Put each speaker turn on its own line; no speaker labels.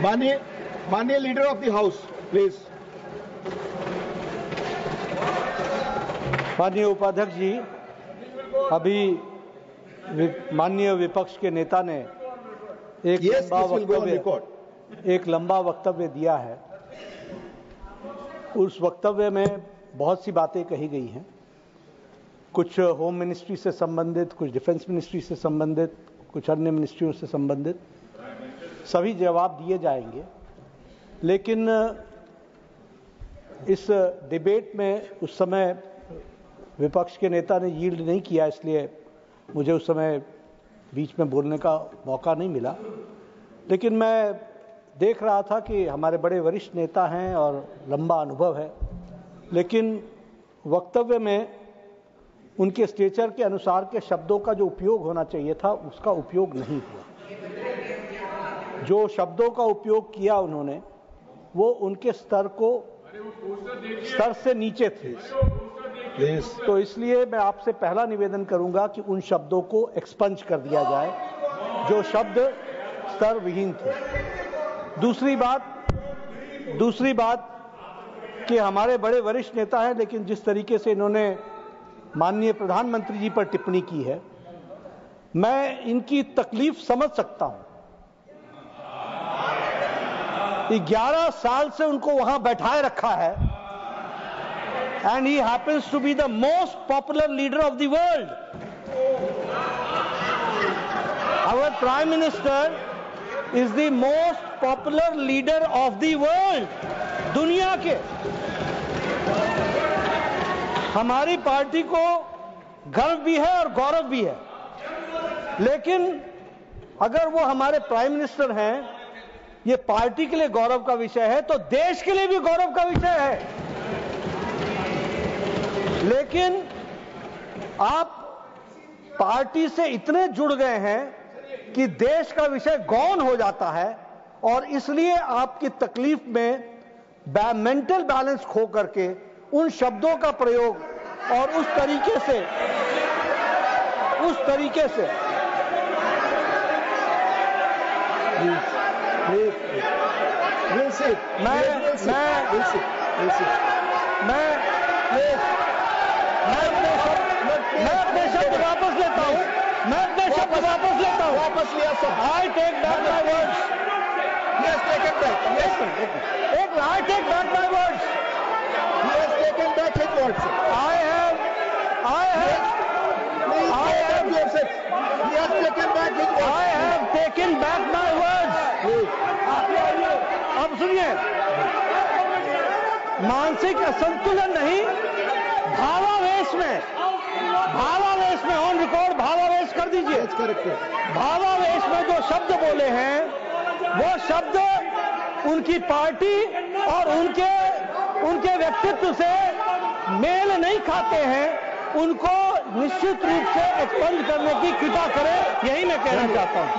माननीय leader of the house please.
माननीय उपाध्यक्ष जी, अभी माननीय विपक्ष के नेता ने एक लंबा वक्तव्य दिया है। उस वक्तव्य में बहुत सी बातें कही गई हैं, कुछ होम मिनिस्ट्री से संबंधित, कुछ डिफेंस मिनिस्ट्री से संबंधित, कुछ अन्य मिनिस्ट्रियों से संबंधित। सभी जवाब दिए जाएंगे, लेकिन इस डिबेट में उस समय विपक्ष के नेता ने यील्ड नहीं किया, इसलिए मुझे उस समय बीच में बोलने का मौका नहीं मिला। लेकिन मैं देख रहा था कि हमारे बड़े वरिष्ठ नेता हैं और लंबा अनुभव है, लेकिन वक्तव्य में उनके स्टेचर के अनुसार के शब्दों का जो उपयोग होना चाहिए था उसका उपयोग नहीं हुआ। जो शब्दों का उपयोग किया उन्होंने वो उनके स्तर से नीचे थे। तो इसलिए मैं आपसे पहला निवेदन करूंगा कि उन शब्दों को एक्सपंज कर दिया जाए जो शब्द स्तर विहीन थे। दूसरी बात कि हमारे बड़े वरिष्ठ नेता हैं, लेकिन जिस तरीके से इन्होंने माननीय प्रधानमंत्री जी पर टिप्पणी की है, मैं इनकी तकलीफ समझ सकता हूं। 11 साल से उनको वहां बैठाए रखा है, and he happens to be the most popular leader of the world. Our Prime Minister is the most popular leader of the world. दुनिया के हमारी पार्टी को गर्व भी है और गौरव भी है, लेकिन अगर वो हमारे प्राइम मिनिस्टर हैं, ये पार्टी के लिए गौरव का विषय है तो देश के लिए भी गौरव का विषय है। लेकिन आप पार्टी से इतने जुड़ गए हैं कि देश का विषय गौण हो जाता है, और इसलिए आपकी तकलीफ में मेंटल बैलेंस खो करके उन शब्दों का प्रयोग और उस तरीके से मैं अपने शब्द वापस लेता हूं। I take back my words.
Yes, take it back. Yes, sir.
I take back my words.
He has taken back his words.
I have.
He has taken back his words.
I have taken back my words. अब सुनिए, मानसिक असंतुलन नहीं, भावावेश में on record भावावेश कर दीजिए। भावावेश में जो शब्द बोले हैं वो शब्द उनकी पार्टी और उनके व्यक्तित्व से मेल नहीं खाते हैं। उनको निश्चित रूप से एक्सपंज करने की कृपा करें, यही मैं कहना चाहता हूं।